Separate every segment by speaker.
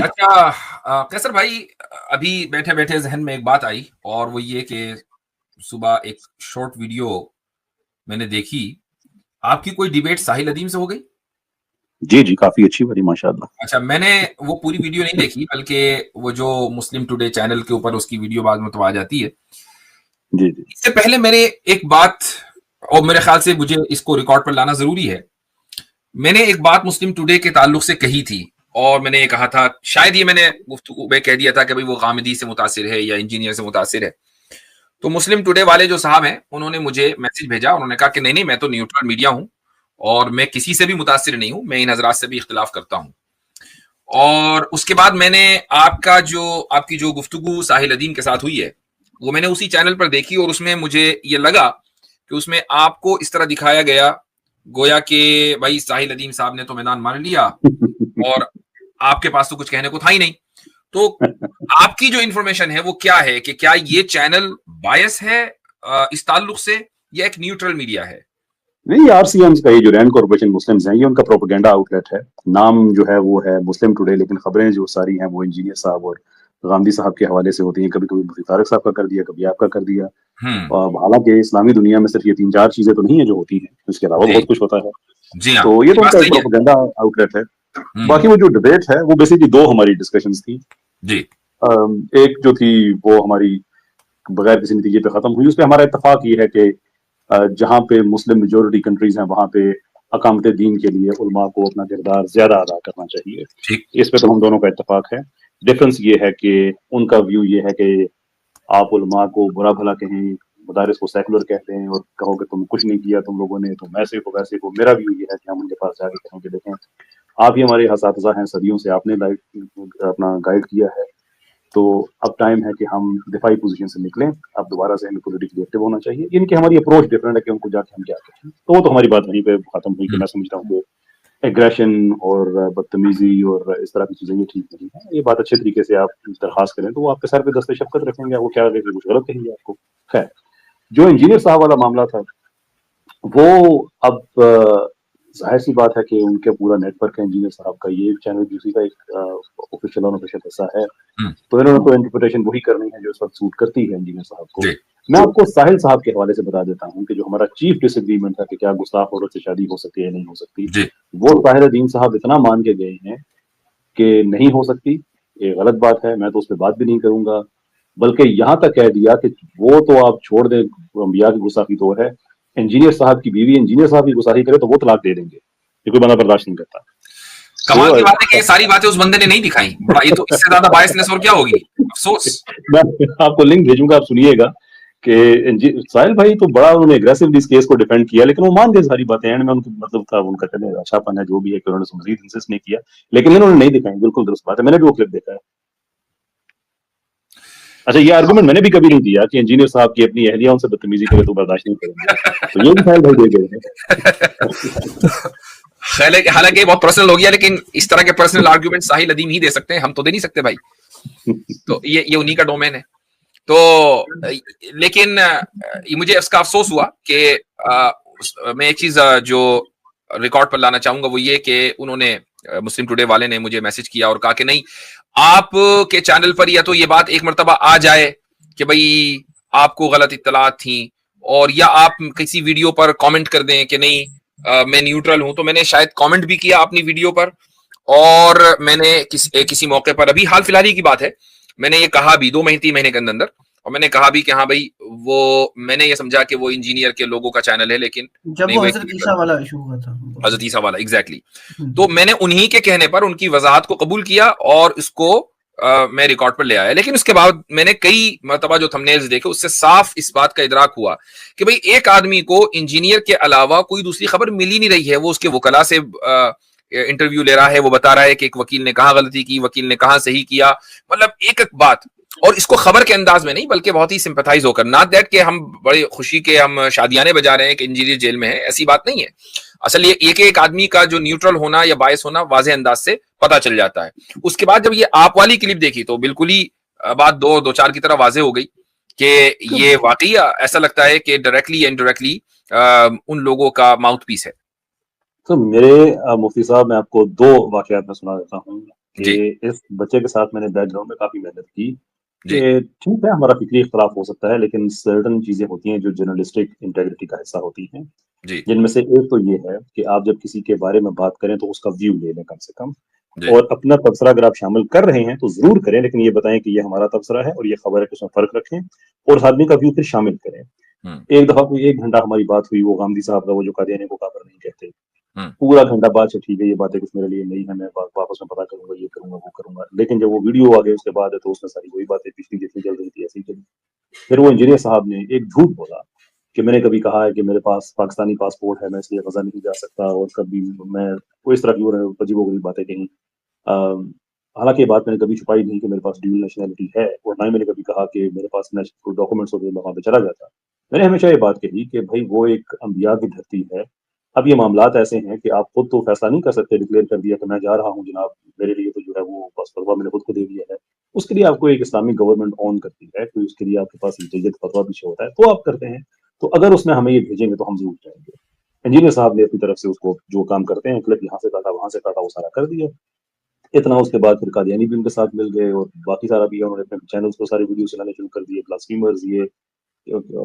Speaker 1: اچھا قیصر بھائی، ابھی بیٹھے بیٹھے ذہن میں ایک بات آئی، اور وہ یہ کہ صبح ایک شارٹ ویڈیو میں نے دیکھی، آپ کی کوئی ڈیبیٹ ساحل ادیم سے ہو گئی؟
Speaker 2: جی کافی اچھی بڑی ماشاء اللہ.
Speaker 1: اچھا، میں نے وہ پوری ویڈیو نہیں دیکھی، بلکہ وہ جو مسلم ٹوڈے چینل کے اوپر اس کی ویڈیو بعد میں تو آ جاتی ہے.
Speaker 2: جی
Speaker 1: اس سے پہلے میں نے ایک بات، اور میرے خیال سے مجھے اس کو ریکارڈ پر لانا ضروری ہے، میں نے ایک بات مسلم ٹوڈے کے تعلق سے کہی تھی، اور میں نے یہ کہا تھا، شاید یہ میں نے گفتگو میں کہہ دیا تھا کہ بھئی وہ غامدی سے متاثر ہے یا انجینئر سے متاثر ہے. تو مسلم ٹوڈے والے جو صاحب ہیں انہوں نے مجھے میسج بھیجا، انہوں نے کہا کہ نہیں میں تو نیوٹرل میڈیا ہوں، اور میں کسی سے بھی متاثر نہیں ہوں، میں ان حضرات سے بھی اختلاف کرتا ہوں. اور اس کے بعد میں نے آپ کی جو گفتگو ساحل ادیم کے ساتھ ہوئی ہے وہ میں نے اسی چینل پر دیکھی، اور اس میں مجھے یہ لگا کہ اس میں آپ کو اس طرح دکھایا گیا گویا کہ بھائی ساحل ادیم صاحب نے تو میدان مان لیا اور آپ کے پاس تو کچھ کہنے کو تھا ہی نہیں. تو آپ کی جو انفارمیشن ہے وہ کیا ہے کہ کیا یہ چینل بائس ہے اس تعلق سے، یا ایک نیوٹرل میڈیا ہے؟
Speaker 2: نہیں، آر سی ایمز کا یہ جو رینڈ کارپوریشن مسلمز ہیں، یہ ان کا پروپیگنڈا آؤٹ لیٹ ہے. نام جو ہے وہ ہے مسلم ٹوڈے، لیکن خبریں جو ساری ہیں وہ انجینئر صاحب اور غامدی صاحب کے حوالے سے ہوتی ہیں. کبھی کبھی مفتی طارق صاحب کا کر دیا، کبھی آپ کا کر دیا. حالانکہ اسلامی دنیا میں صرف یہ 3-4 چیزیں تو نہیں ہیں جو ہوتی ہیں، اس کے علاوہ بہت کچھ ہوتا ہے.
Speaker 1: جی ہاں،
Speaker 2: تو یہ تو ان کا پروپیگنڈا آؤٹ لیٹ ہے. باقی وہ جو ڈبیٹ ہے وہ بیسیکلی 2 ہماری ڈسکشنز تھی.
Speaker 1: جی،
Speaker 2: ایک جو تھی وہ ہماری بغیر کسی نتیجے پہ ختم ہوئی. اس پہ ہمارا اتفاق یہ ہے کہ جہاں پہ مسلم میجورٹی کنٹریز ہیں وہاں پہ اقامت دین کے لیے علماء کو اپنا کردار زیادہ ادا کرنا چاہیے. اس پہ تو ہم دونوں کا اتفاق ہے. ڈفرنس یہ ہے کہ ان کا ویو یہ ہے کہ آپ علماء کو برا بھلا کہیں، مدارس کو سیکولر کہتے ہیں، اور کہو کہ تم کچھ نہیں کیا تم لوگوں نے، تم ایسے ہو ویسے ہو. میرا ویو یہ ہے کہ ہم ان کے پاس جا کے کہیں کہ دیکھیں آپ ہی ہمارے اساتذہ ہیں، صدیوں سے آپ نے اپنا گائیڈ کیا ہے، تو اب ٹائم ہے کہ ہم دفاعی پوزیشن سے نکلیں. اب دوبارہ سے ہمیں پولیٹیکلی ایکٹیو ہونا چاہیے. ان کی ہماری اپروچ ڈفرینٹ ہے کہ ان کو جا کے ہم کیا کہیں. تو وہ تو ہماری بات وہیں پہ ختم ہوئی کہ میں سمجھتا ہوں کہ ایگریشن اور بدتمیزی اور اس طرح کی چیزیں یہ ٹھیک نہیں ہے. یہ بات اچھے طریقے سے آپ درخواست کریں تو وہ آپ کے سر پہ دست شفقت رکھیں گے. وہ کیا کچھ غلط کہیں گے آپ کو. خیر، جو انجینئر صاحب والا معاملہ تھا وہ اب ظاہر سی بات ہے کہ ان کے پورا نیٹ ورک ہے انجینئر صاحب کا. یہ چینل بھی اسی کا ایک آفیشیل اور آفیشیل حصہ ہے. تو انہوں نے تو انٹرپریٹیشن وہی کرنی ہے جو اس وقت سوٹ کرتی ہے انجینئر صاحب کو. میں آپ کو ساحل صاحب کے حوالے سے بتا دیتا ہوں کہ جو ہمارا چیف ڈس ایگریمنٹ تھا کہ کیا گستاخ عورت سے شادی ہو سکتی ہے یا نہیں ہو سکتی، وہ طاہر الدین صاحب اتنا مان کے گئے ہیں کہ نہیں ہو سکتی. یہ غلط بات ہے، میں تو اس پہ بات بھی نہیں کروں گا. بلکہ یہاں تک کہہ دیا کہ وہ تو آپ چھوڑ دیں، انبیاء کی گستاخی تو ہے، انجینئر صاحب کی بیوی انجینئر صاحب کی گستاخی کرے تو وہ طلاق دے دیں گے. یہ کوئی بندہ برداشت نہیں کرتا.
Speaker 1: کمال کی بات ہے کہ یہ ساری باتیں اس بندے نے نہیں دکھائی. بڑا یہ تو اس سے زیادہ باعث اور کیا ہوگی. افسوس.
Speaker 2: میں آپ کو لنک بھیجوں گا، آپ سنیے گا کہ ساحل بھائی تو بڑا انہوں نے اگریسولی اس کیس کو ڈیفینڈ کیا، لیکن وہ مان گئے ساری باتیں. اینڈ میں ان کو مطلب تھا ان کا چلے اچھا پن ہے جو بھی ہے کہ انہوں نے مزید انسسٹ نہیں کیا، لیکن انہوں نے نہیں دکھائی. بالکل درست بات ہے، میں نے بھی وہ کلپ دیکھا ہے. اچھا، یہ آرگومنٹ میں نے بھی کبھی نہیں دیا کہ انجینئر صاحب کی اپنی اہلیہ ان سے بدتمیزی کرے تو برداشت نہیں کریں گے. تو یہ بھی ساحل بھائی دے گئے ہیں.
Speaker 1: حالانکہ بہت پرسنل ہو گیا، لیکن اس طرح کے پرسنل آرگومنٹ ساحل ادیم ہی دے سکتے ہیں، ہم تو دے نہیں سکتے بھائی. تو یہ انہی کا ڈومین ہے. تو لیکن مجھے اس کا افسوس ہوا کہ میں ایک چیز جو ریکارڈ پر لانا چاہوں گا وہ یہ کہ انہوں نے مسلم ٹوڈے والے نے مجھے میسج کیا اور کہا کہ نہیں، آپ کے چینل پر یا تو یہ بات ایک مرتبہ آ جائے کہ بھئی آپ کو غلط اطلاعات تھیں، اور یا آپ کسی ویڈیو پر کامنٹ کر دیں کہ نہیں میں نیوٹرل ہوں. تو میں نے شاید کامنٹ بھی کیا اپنی ویڈیو پر، اور میں نے کسی موقع پر، ابھی حال فی الحال ہی کی بات ہے، میں نے یہ کہا بھی 2-3 مہینے کے اندر، اور میں نے کہا بھی کہ ہاں بھائی وہ میں نے یہ سمجھا کہ وہ انجینئر کے لوگوں کا چینل ہے، لیکن
Speaker 3: جب وہ حضرت عیسیٰ والا ایشو ہوا تھا،
Speaker 1: حضرت عیسیٰ والا ایگزیکٹلی. تو میں نے انہی کے کہنے پر ان کی وضاحت کو قبول کیا اور اس کو میں ریکارڈ پر لے آیا. لیکن اس کے بعد میں نے کئی مرتبہ جو تھمبنیلز دیکھے اس سے صاف اس بات کا ادراک ہوا کہ بھئی ایک آدمی کو انجینئر کے علاوہ کوئی دوسری خبر مل ہی نہیں رہی ہے. وہ اس کے وکلاء سے انٹرویو لے رہا ہے، وہ بتا رہا ہے کہ ایک وکیل نے کہاں غلطی کی، وکیل نے کہاں صحیح کیا، مطلب ایک ایک بات، اور اس کو خبر کے انداز میں نہیں بلکہ بہت ہی سمپتھائز ہو کر. ناٹ دیٹ کہ ہم بڑے خوشی کے ہم شادیانے بجا رہے ہیں کہ انجینئر جیل میں ہے، ایسی بات نہیں ہے. اصل یہ ایک آدمی کا جو نیوٹرل ہونا یا باعث ہونا واضح انداز سے پتہ چل جاتا ہے. اس کے بعد جب یہ آپ والی کلپ دیکھی تو بالکل ہی بات 2-4 کی طرح واضح ہو گئی کہ یہ واقعی ایسا لگتا ہے کہ ڈائریکٹلی یا انڈائریکٹلی ان لوگوں کا ماؤتھ پیس ہے.
Speaker 2: تو میرے مفتی صاحب، میں آپ کو 2 واقعات میں سنا دیتا ہوں. کہ اس بچے کے ساتھ میں نے بیک گراؤنڈ میں کافی محنت کی
Speaker 1: جی
Speaker 2: کہ ٹھیک ہے ہمارا فکری اختلاف ہو سکتا ہے لیکن سرٹن چیزیں ہوتی ہیں جو جرنلسٹک انٹیگریٹی کا حصہ ہوتی ہیں،
Speaker 1: جی
Speaker 2: جن میں سے ایک تو یہ ہے کہ آپ جب کسی کے بارے میں بات کریں تو اس کا ویو لے لیں کم سے کم،
Speaker 1: جی
Speaker 2: اور اپنا تبصرہ اگر آپ شامل کر رہے ہیں تو ضرور کریں، لیکن یہ بتائیں کہ یہ ہمارا تبصرہ ہے اور یہ خبر ہے کہ اس میں فرق رکھیں اور اس آدمی کا ویو پھر شامل کریں۔
Speaker 1: ہوں
Speaker 2: ایک دفعہ کوئی 1 گھنٹہ ہماری بات ہوئی، وہ غامدی صاحب کا وہ جو قادیانی کو کافر نہیں کہتے،
Speaker 1: ہوں
Speaker 2: پورا گھنٹہ بعد سے ٹھیک ہے یہ باتیں کچھ میرے لیے نہیں ہے، میں واپس میں پتا کروں گا، یہ کروں گا وہ کروں گا، لیکن جب وہ ویڈیو آ گئی اس کے بعد ہے تو اس میں ساری وہی باتیں پچھلی جتنی چل رہی تھی ایسی چلی۔ پھر وہ انجینئر صاحب نے ایک جھوٹ بولا کہ میں نے کبھی کہا ہے کہ میرے پاس پاکستانی پاسپورٹ ہے میں اس لیے غزہ نہیں جا سکتا، اور کبھی میں کوئی اس طرح کی عجیب و غریب باتیں کہیں۔ حالانکہ یہ بات میں نے کبھی چھپائی نہیں کہ میرے پاس ڈیول نیشنلٹی ہے، اور نہ ہی میں نے کبھی کہا کہ میرے پاس کوئی ڈاکومنٹس ہوتے میں وہاں پہ چلا جاتا۔ میں نے ہمیشہ یہ بات کہی کہ بھائی وہ ایک انبیاء کی دھرتی ہے، اب یہ معاملات ایسے ہیں کہ آپ خود تو فیصلہ نہیں کر سکتے ڈکلیئر کر دیا کہ میں جا رہا ہوں جناب، میرے لیے تو جو ہے وہ بس فتویٰ میں نے خود کو دے دیا ہے، اس کے لیے آپ کو ایک اسلامک گورنمنٹ آن کرتی ہے، کوئی اس کے لیے آپ کے پاس جدید فتویٰ پیچھے ہوتا ہے تو آپ کرتے ہیں، تو اگر اس میں ہمیں یہ بھیجیں گے تو ہم ضرور جائیں گے۔ انجینئر صاحب نے اپنی طرف سے اس کو جو کام کرتے ہیں کلپ یہاں سے کاٹا وہاں سے کاٹا وہ سارا کر دیا۔ اتنا اس کے بعد پھر قادیانی بھی ان کے ساتھ مل گئے اور باقی سارا بھی انہوں نے اپنے چینلز کو سارے ویڈیو چلانے شروع کر دیے، بلاسفیمرز، یہ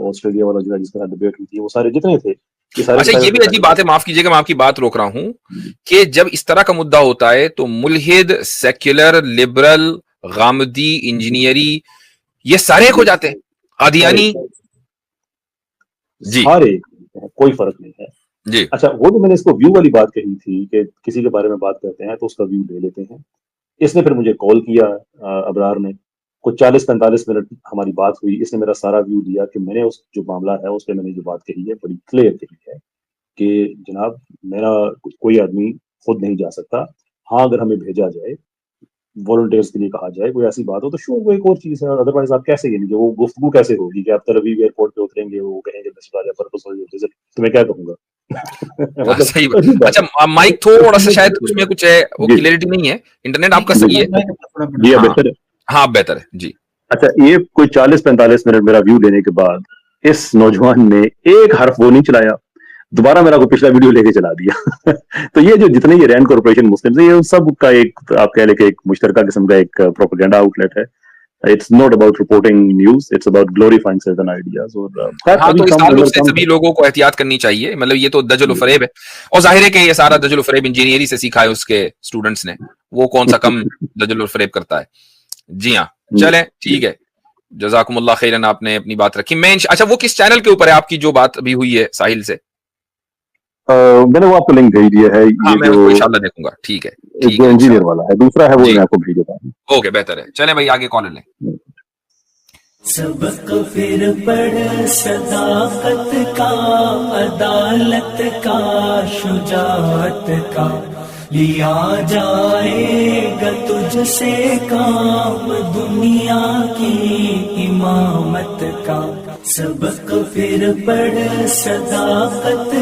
Speaker 2: آسٹریلیا والا جو ہے جس کے ساتھ ڈبیٹ ہوئی تھی، وہ سارے جتنے تھے یہ سارے
Speaker 1: اچھا یہ بھی عجیب بات ہے، معاف کیجیے گا میں آپ کی بات روک رہا ہوں، کہ جب اس طرح کا مدعا ہوتا ہے تو ملحد، سیکولر، لبرل، غامدی، انجینئری یہ سارے ایک ہو جاتے ہیں، قادیانی۔ جی
Speaker 2: سارے کوئی فرق نہیں ہے۔
Speaker 1: جی
Speaker 2: اچھا وہ جو میں نے اس کو ویو والی بات کہی تھی کہ کسی کے بارے میں بات کرتے ہیں تو اس کا ویو لے لیتے ہیں، اس نے پھر مجھے کال کیا، ابرار نے، کچھ 40-45 منٹ ہماری بات ہوئی، اس نے میرا سارا ویو دیا کہ میں نے اس جو معاملہ ہے اس پہ میں نے جو بات کہی ہے بڑی کلیئر کہی ہے کہ جناب میرا کوئی آدمی خود نہیں جا سکتا، ہاں اگر ہمیں بھیجا جائے والنٹیئرز کے لیے کہا جائے کوئی ایسی بات ہو تو شور وہ ایک اور چیز ہے، ادروائز آپ کیسے یہ وہ گفتگو کیسے ہوگی کہ آپ تل ابیب ایئرپورٹ پہ اتریں گے وہ کہیں گے تو میں کیا کہوں گا؟ مطلب
Speaker 1: صحیح
Speaker 2: عجیب بات ہے۔
Speaker 1: اچھا مائک تھوڑا سا شاید اس میں کچھ ہے، وہ
Speaker 2: جی
Speaker 1: کلیئرٹی نہیں ہے، انٹرنیٹ آپ کا صحیح ہے؟
Speaker 2: جی اب
Speaker 1: ہاں
Speaker 2: بہتر ہے۔
Speaker 1: ہاں بہتر ہے جی۔
Speaker 2: اچھا یہ کوئی 40-45 منٹ میرا ویو دینے کے بعد اس نوجوان نے ایک حرف وہ نہیں چلایا، دوبارہ میرا کوئی پچھلا ویڈیو لے کے چلا دیا۔ تو یہ جو جتنے یہ رینڈ کارپوریشن مسلم یہ سب کا ایک آپ کہہ لیں کہ ایک مشترکہ قسم کا ایک پروپیگنڈا آؤٹ لیٹ ہے۔ It's not about reporting news, it's about glorifying certain ideas. اور
Speaker 1: ہاں تو اس تعلق سے سبھی لوگوں کو احتیاط کرنی چاہیے، مطلب یہ تو دجل و فریب ہے، اور ظاہر ہے کہ یہ سارا دجل و فریب انجینئری سے سیکھا ہے اس کے اسٹوڈنٹس نے، وہ کون سا کم دجل و فریب کرتا ہے۔ جی ہاں چلیں ٹھیک ہے، جزاکم اللہ خیرن، آپ نے اپنی بات رکھی۔ میں اچھا وہ کس چینل کے اوپر ہے آپ کی جو بات ابھی ہوئی ہے ساحل سے؟
Speaker 2: میں نے وہ آپ کو لنک بھیج دیا ہے،
Speaker 1: ہاں
Speaker 2: یہ
Speaker 1: میں اس کو انشاءاللہ دیکھوں گا، ٹھیک ہے ٹھیک
Speaker 2: جو
Speaker 1: ہے
Speaker 2: انجینئر والا ہے، دوسرا ہے وہ
Speaker 1: جی
Speaker 2: میں آپ کو بھیج دیتا ہوں۔
Speaker 1: اوکے بہتر ہے، چلیں بھائی آگے کال لیں۔
Speaker 4: سبق پھر پڑھ صداقت کا، عدالت کا، شجاعت کا، لیا جائے گا تجھ سے کام دنیا کی امامت کا۔ سبق پھر پڑھ صداقت